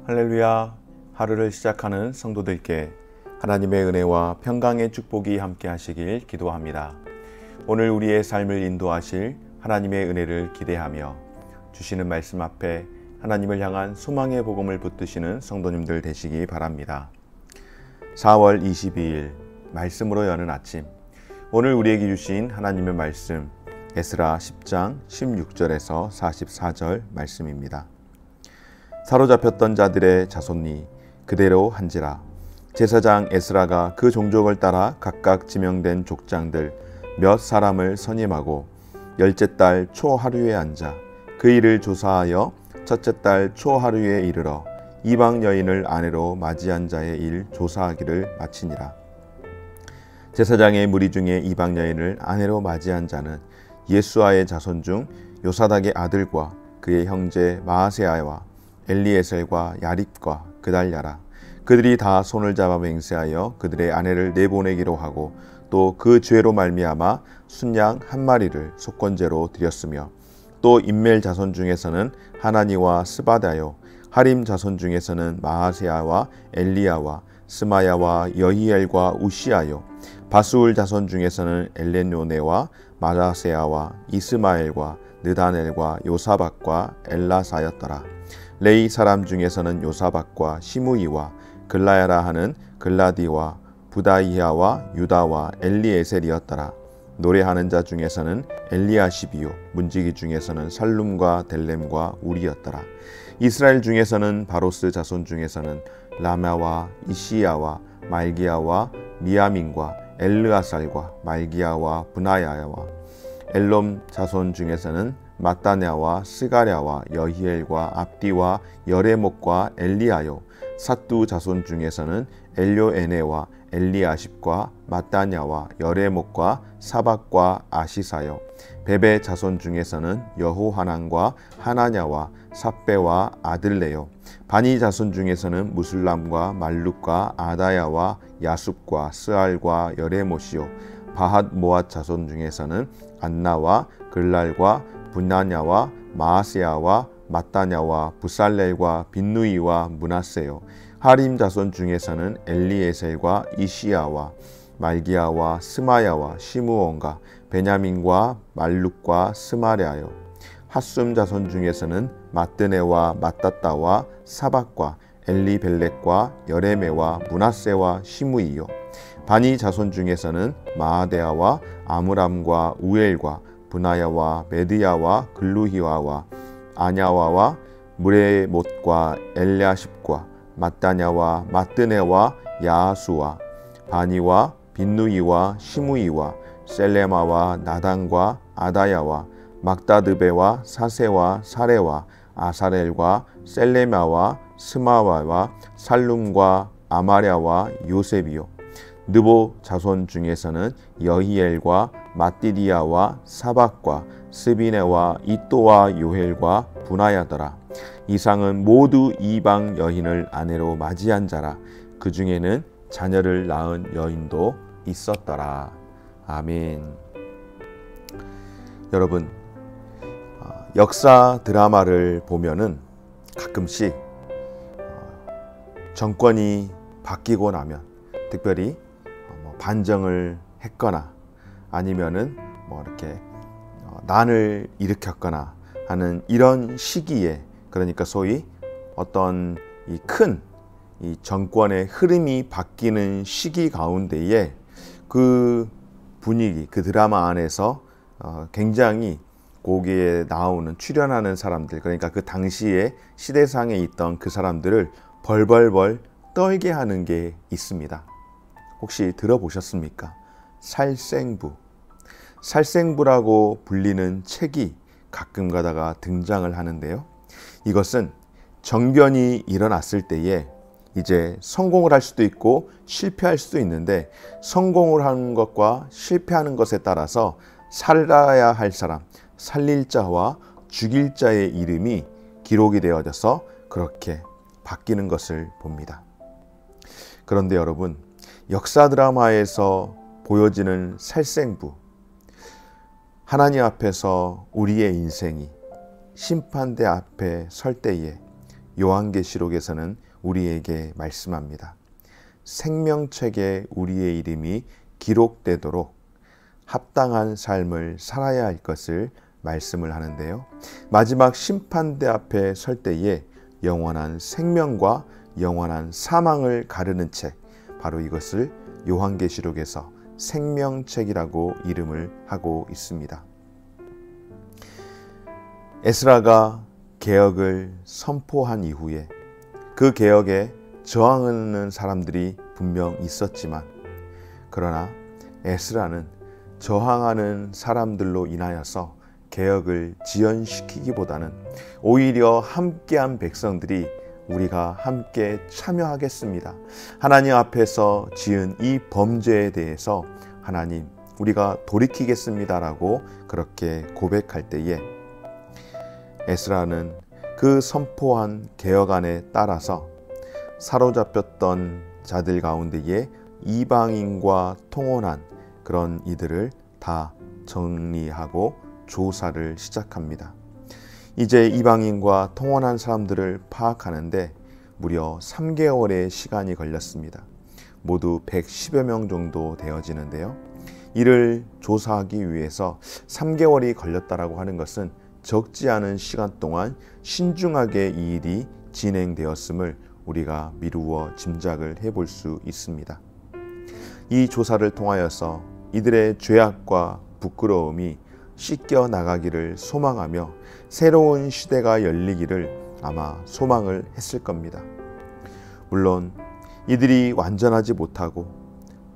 할렐루야. 하루를 시작하는 성도들께 하나님의 은혜와 평강의 축복이 함께 하시길 기도합니다. 오늘 우리의 삶을 인도하실 하나님의 은혜를 기대하며 주시는 말씀 앞에 하나님을 향한 소망의 복음을 붙드시는 성도님들 되시기 바랍니다. 4월 22일 말씀으로 여는 아침, 오늘 우리에게 주신 하나님의 말씀 에스라 10장 16절에서 44절 말씀입니다. 사로잡혔던 자들의 자손이 그대로 한지라. 제사장 에스라가 그 종족을 따라 각각 지명된 족장들 몇 사람을 선임하고 열째 달 초하루에 앉아 그 일을 조사하여 첫째 달 초하루에 이르러 이방 여인을 아내로 맞이한 자의 일 조사하기를 마치니라. 제사장의 무리 중에 이방 여인을 아내로 맞이한 자는 예수아의 자손 중 요사닥의 아들과 그의 형제 마아세야와 엘리에셀과 야립과 그달랴라. 그들이 다 손을 잡아 맹세하여 그들의 아내를 내보내기로 하고 또 그 죄로 말미암아 순양 한 마리를 속건제로 드렸으며 또 임멜 자손 중에서는 하나니와 스바다요 하림 자손 중에서는 마아세야와 엘리야와 스마야와 여히엘과 우시아요 바수울 자손 중에서는 엘레노네와 마라세야와 이스마엘과 느다넬과 요사박과 엘라사였더라. 레이 사람 중에서는 요사박과 시므이와 글라야라 하는 글라디와 부다이야와 유다와 엘리에셀이었더라. 노래하는 자 중에서는 엘리아시비요 문지기 중에서는 살룸과 델렘과 우리였더라. 이스라엘 중에서는 바로스 자손 중에서는 라마와 이시야와 말기야와 미야민과 엘르아살과 말기야와 브나야와 엘롬 자손 중에서는 마따냐와 스가랴와 여히엘과 압디와 여레목과 엘리아요 삿두 자손 중에서는 엘료에네와 엘리아십과 마따냐와 여레목과 사박과 아시사요 베베 자손 중에서는 여호하난과 하나냐와 삽베와 아들레요 바니 자손 중에서는 무슬람과 말룩과 아다야와 야숲과 스알과 여레못이요 바핫 모앗 자손 중에서는 안나와 글랄과 분나냐와 마아세야와 마따냐와 부살렐과 빈누이와 문하세요 하림 자손 중에서는 엘리에셀과 이시야와 말기야와 스마야와 시므온과 베냐민과 말룩과 스마랴요 핫숨 자손 중에서는 마뜨네와 마따따와 사박과 엘리벨렉과 여레메와 문하세와 시므이요 바니 자손 중에서는 마아데아와 아므람과 우엘과 브나야와 메드야와 글루히와와 아냐와와 무레못과 엘랴십과 마따냐와 마뜨네와 야하수와 바니와 빈누이와 시므이와 셀레마와 나단과 아다야와 막다드베와 사세와 사레와 아사렐과 셀레마와 스마와와 살룸과 아마랴와 요셉이요 느보 자손 중에서는 여히엘과 마띠디야와 사박과 스비네와 이또와 요헬과 분하야더라. 이상은 모두 이방 여인을 아내로 맞이한 자라. 그 중에는 자녀를 낳은 여인도 있었더라. 아멘. 여러분, 역사 드라마를 보면은 가끔씩 정권이 바뀌고 나면 특별히 반정을 했거나 아니면은 이렇게 난을 일으켰거나 하는 이런 시기에, 그러니까 소위 어떤 이 큰 이 정권의 흐름이 바뀌는 시기 가운데에 그 분위기, 그 드라마 안에서 굉장히 거기에 나오는 출연하는 사람들, 그러니까 그 당시에 시대상에 있던 그 사람들을 벌벌벌 떨게 하는 게 있습니다. 혹시 들어보셨습니까? 살생부. 살생부라고 불리는 책이 가끔 가다가 등장을 하는데요. 이것은 정변이 일어났을 때에 이제 성공을 할 수도 있고 실패할 수도 있는데, 성공을 하는 것과 실패하는 것에 따라서 살아야 할 사람, 살릴 자와 죽일 자의 이름이 기록이 되어져서 그렇게 바뀌는 것을 봅니다. 그런데 여러분, 역사 드라마에서 보여지는 살생부, 하나님 앞에서 우리의 인생이 심판대 앞에 설 때에 요한계시록에서는 우리에게 말씀합니다. 생명책에 우리의 이름이 기록되도록 합당한 삶을 살아야 할 것을 말씀을 하는데요. 마지막 심판대 앞에 설 때에 영원한 생명과 영원한 사망을 가르는 책, 바로 이것을 요한계시록에서 생명책이라고 이름을 하고 있습니다. 에스라가 개혁을 선포한 이후에 그 개혁에 저항하는 사람들이 분명 있었지만, 그러나 에스라는 저항하는 사람들로 인하여서 개혁을 지연시키기보다는 오히려 함께한 백성들이 우리가 함께 참여하겠습니다, 하나님 앞에서 지은 이 범죄에 대해서 하나님 우리가 돌이키겠습니다라고 그렇게 고백할 때에 에스라는 그 선포한 개혁안에 따라서 사로잡혔던 자들 가운데에 이방인과 통혼한 그런 이들을 다 정리하고 조사를 시작합니다. 이제 이방인과 통혼한 사람들을 파악하는데 무려 3개월의 시간이 걸렸습니다. 모두 110여 명 정도 되어지는데요. 이를 조사하기 위해서 3개월이 걸렸다라고 하는 것은 적지 않은 시간 동안 신중하게 이 일이 진행되었음을 우리가 미루어 짐작을 해볼 수 있습니다. 이 조사를 통하여서 이들의 죄악과 부끄러움이 씻겨 나가기를 소망하며 새로운 시대가 열리기를 아마 소망을 했을 겁니다. 물론 이들이 완전하지 못하고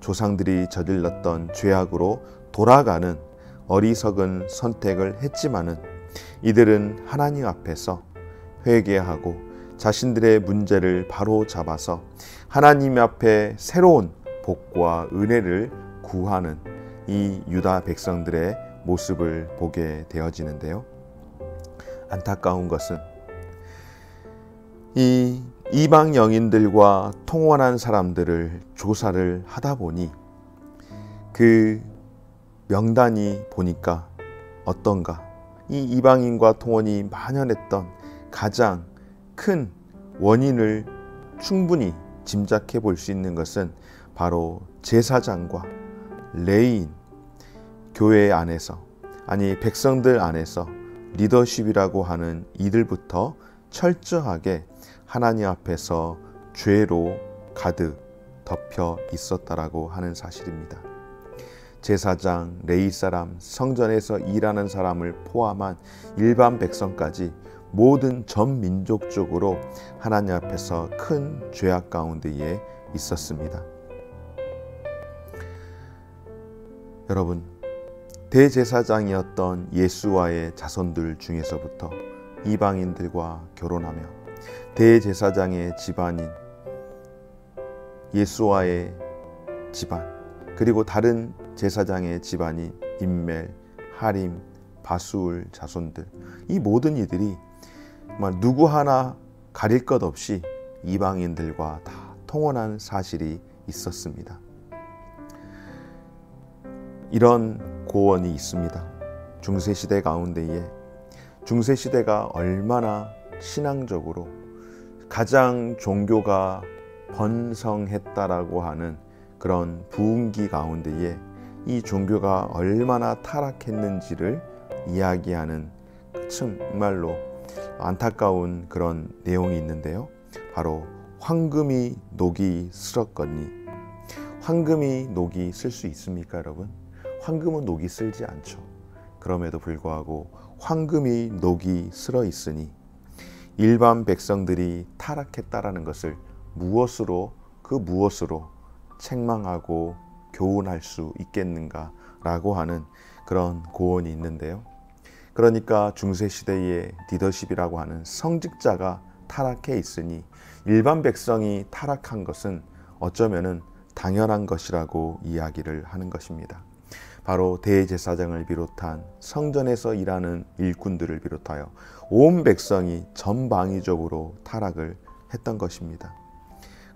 조상들이 저질렀던 죄악으로 돌아가는 어리석은 선택을 했지만은 이들은 하나님 앞에서 회개하고 자신들의 문제를 바로 잡아서 하나님 앞에 새로운 복과 은혜를 구하는 이 유다 백성들의 모습을 보게 되어지는데요. 안타까운 것은 이 이방 영인들과 통혼한 사람들을 조사를 하다 보니 그 명단이 보니까 어떤가? 이 이방인과 통혼이 만연했던 가장 큰 원인을 충분히 짐작해 볼 수 있는 것은 바로 제사장과 레위인, 교회 안에서, 아니 백성들 안에서 리더십이라고 하는 이들부터 철저하게 하나님 앞에서 죄로 가득 덮여 있었다라고 하는 사실입니다. 제사장, 레위 사람, 성전에서 일하는 사람을 포함한 일반 백성까지 모든 전 민족적으로 하나님 앞에서 큰 죄악 가운데에 있었습니다. 여러분, 대제사장이었던 예수와의 자손들 중에서부터 이방인들과 결혼하며 대제사장의 집안인 예수와의 집안, 그리고 다른 제사장의 집안인 임멜, 하림, 바수울 자손들, 이 모든 이들이 누구 하나 가릴 것 없이 이방인들과 다 통혼한 사실이 있었습니다. 이런 고언이 있습니다. 중세시대 가운데에, 중세시대가 얼마나 신앙적으로 가장 종교가 번성했다라고 하는 그런 부흥기 가운데에 이 종교가 얼마나 타락했는지를 이야기하는 정말로 안타까운 그런 내용이 있는데요. 바로 황금이 녹이 슬었거니. 황금이 녹이 쓸 수 있습니까, 여러분? 황금은 녹이 슬지 않죠. 그럼에도 불구하고 황금이 녹이 슬어 있으니 일반 백성들이 타락했다라는 것을 무엇으로 책망하고 교훈할 수 있겠는가라고 하는 그런 고언이 있는데요. 그러니까 중세시대의 리더십이라고 하는 성직자가 타락해 있으니 일반 백성이 타락한 것은 어쩌면은 당연한 것이라고 이야기를 하는 것입니다. 바로 대제사장을 비롯한 성전에서 일하는 일꾼들을 비롯하여 온 백성이 전방위적으로 타락을 했던 것입니다.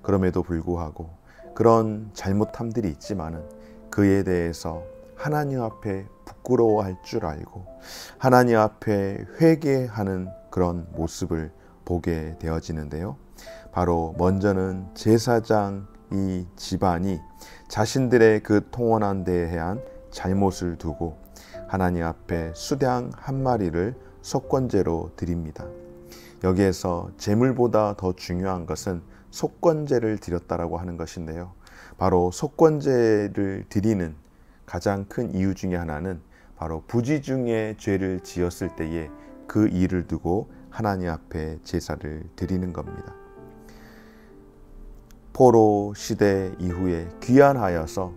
그럼에도 불구하고 그런 잘못함들이 있지만은 그에 대해서 하나님 앞에 부끄러워할 줄 알고 하나님 앞에 회개하는 그런 모습을 보게 되어지는데요. 바로 먼저는 제사장 이 집안이 자신들의 그 통원한 데에 대한 잘못을 두고 하나님 앞에 수량 한 마리를 속건제로 드립니다. 여기에서 제물보다 더 중요한 것은 속건제를 드렸다라고 하는 것인데요. 바로 속건제를 드리는 가장 큰 이유 중에 하나는 바로 부지 중에 죄를 지었을 때에 그 일을 두고 하나님 앞에 제사를 드리는 겁니다. 포로 시대 이후에 귀환하여서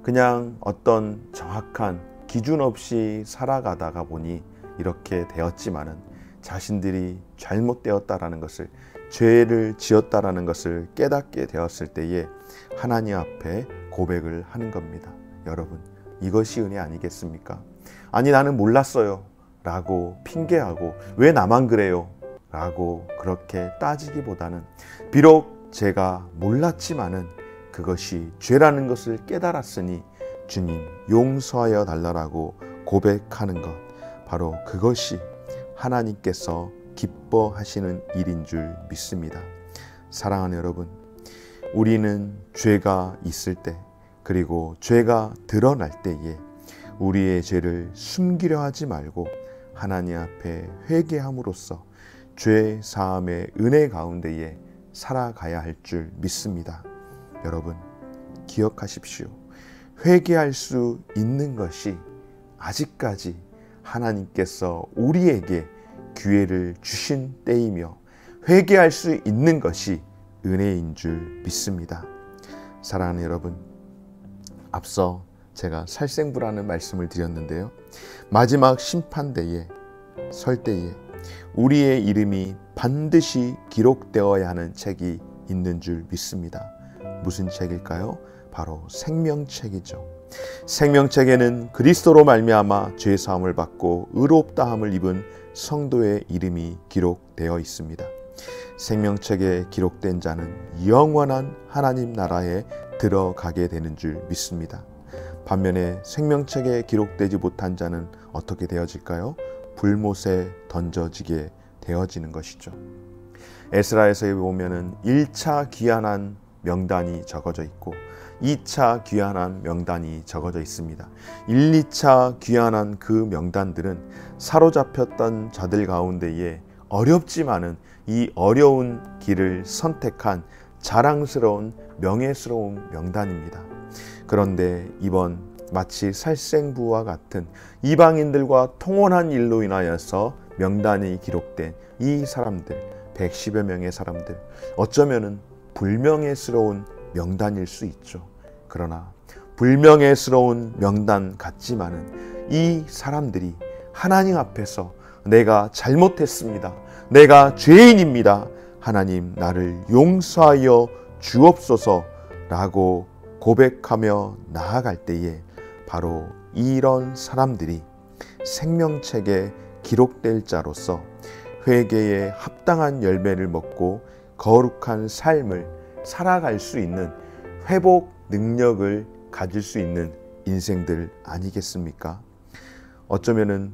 그냥 어떤 정확한 기준 없이 살아가다가 보니 이렇게 되었지만은 자신들이 잘못되었다라는 것을, 죄를 지었다라는 것을 깨닫게 되었을 때에 하나님 앞에 고백을 하는 겁니다. 여러분, 이것이 은혜 아니겠습니까? 아니, 나는 몰랐어요 라고 핑계하고 왜 나만 그래요 라고 그렇게 따지기보다는 비록 제가 몰랐지만은 그것이 죄라는 것을 깨달았으니 주님 용서하여 달라라고 고백하는 것, 바로 그것이 하나님께서 기뻐하시는 일인 줄 믿습니다. 사랑하는 여러분, 우리는 죄가 있을 때, 그리고 죄가 드러날 때에 우리의 죄를 숨기려 하지 말고 하나님 앞에 회개함으로써 죄 사함의 은혜 가운데에 살아가야 할 줄 믿습니다. 여러분, 기억하십시오. 회개할 수 있는 것이 아직까지 하나님께서 우리에게 기회를 주신 때이며 회개할 수 있는 것이 은혜인 줄 믿습니다. 사랑하는 여러분, 앞서 제가 살생부라는 말씀을 드렸는데요. 마지막 심판대에 설 때에 우리의 이름이 반드시 기록되어야 하는 책이 있는 줄 믿습니다. 무슨 책일까요? 바로 생명책이죠. 생명책에는 그리스도로 말미암아 죄 사함을 받고 의롭다함을 입은 성도의 이름이 기록되어 있습니다. 생명책에 기록된 자는 영원한 하나님 나라에 들어가게 되는 줄 믿습니다. 반면에 생명책에 기록되지 못한 자는 어떻게 되어질까요? 불못에 던져지게 되어지는 것이죠. 에스라에서 보면은 1차 귀환한 명단이 적어져 있고 2차 귀환한 명단이 적어져 있습니다. 1, 2차 귀환한 그 명단들은 사로잡혔던 자들 가운데에 어렵지만은 이 어려운 길을 선택한 자랑스러운 명예스러운 명단입니다. 그런데 이번 마치 살생부와 같은 이방인들과 통혼한 일로 인하여서 명단이 기록된 이 사람들, 110여 명의 사람들, 어쩌면은 불명예스러운 명단일 수 있죠. 그러나 불명예스러운 명단 같지만은 이 사람들이 하나님 앞에서 내가 잘못했습니다. 내가 죄인입니다. 하나님 나를 용서하여 주옵소서라고 고백하며 나아갈 때에 바로 이런 사람들이 생명책에 기록될 자로서 회개에 합당한 열매를 먹고 거룩한 삶을 살아갈 수 있는 회복 능력을 가질 수 있는 인생들 아니겠습니까? 어쩌면은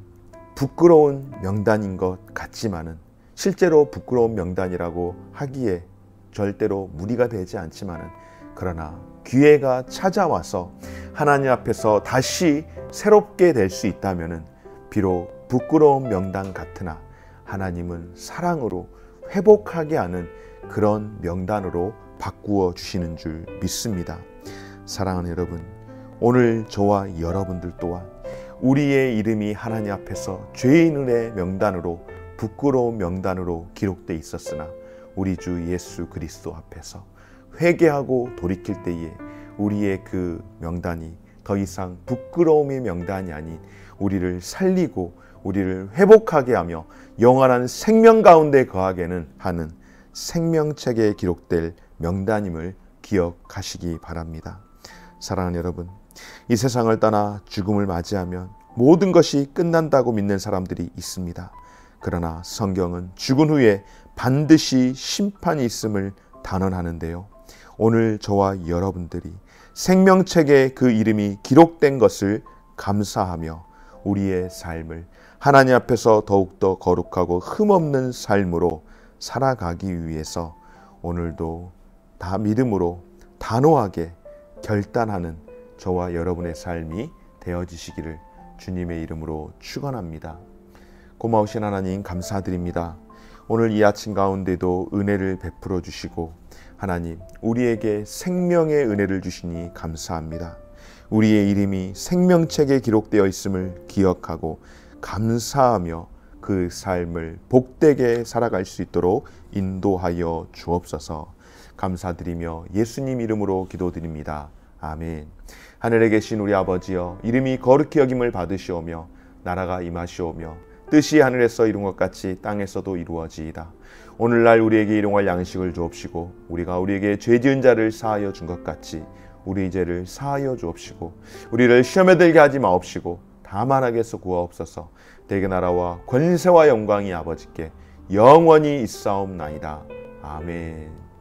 부끄러운 명단인 것 같지만은 실제로 부끄러운 명단이라고 하기에 절대로 무리가 되지 않지만은 그러나 기회가 찾아와서 하나님 앞에서 다시 새롭게 될 수 있다면은 비록 부끄러운 명단 같으나 하나님은 사랑으로 회복하게 하는 그런 명단으로 바꾸어 주시는 줄 믿습니다. 사랑하는 여러분, 오늘 저와 여러분들 또한 우리의 이름이 하나님 앞에서 죄인의 명단으로 부끄러운 명단으로 기록되어 있었으나 우리 주 예수 그리스도 앞에서 회개하고 돌이킬 때에 우리의 그 명단이 더 이상 부끄러움의 명단이 아닌 우리를 살리고 우리를 회복하게 하며 영원한 생명 가운데 거하게는 하는 생명책에 기록될 명단임을 기억하시기 바랍니다. 사랑하는 여러분, 이 세상을 떠나 죽음을 맞이하면 모든 것이 끝난다고 믿는 사람들이 있습니다. 그러나 성경은 죽은 후에 반드시 심판이 있음을 단언하는데요. 오늘 저와 여러분들이 생명책에 그 이름이 기록된 것을 감사하며 우리의 삶을 하나님 앞에서 더욱더 거룩하고 흠없는 삶으로 살아가기 위해서 오늘도 다 믿음으로 단호하게 결단하는 저와 여러분의 삶이 되어지시기를 주님의 이름으로 축원합니다. 고마우신 하나님 감사드립니다. 오늘 이 아침 가운데도 은혜를 베풀어 주시고 하나님 우리에게 생명의 은혜를 주시니 감사합니다. 우리의 이름이 생명책에 기록되어 있음을 기억하고 감사하며 그 삶을 복되게 살아갈 수 있도록 인도하여 주옵소서. 감사드리며 예수님 이름으로 기도드립니다. 아멘. 하늘에 계신 우리 아버지여, 이름이 거룩히 여김을 받으시오며 나라가 임하시오며 뜻이 하늘에서 이룬 것 같이 땅에서도 이루어지이다. 오늘날 우리에게 일용할 양식을 주옵시고 우리가 우리에게 죄 지은 자를 사하여 준 것 같이 우리 죄를 사하여 주옵시고 우리를 시험에 들게 하지 마옵시고 다만 악에서 구하옵소서. 대개 나라와 권세와 영광이 아버지께 영원히 있사옵나이다. 아멘.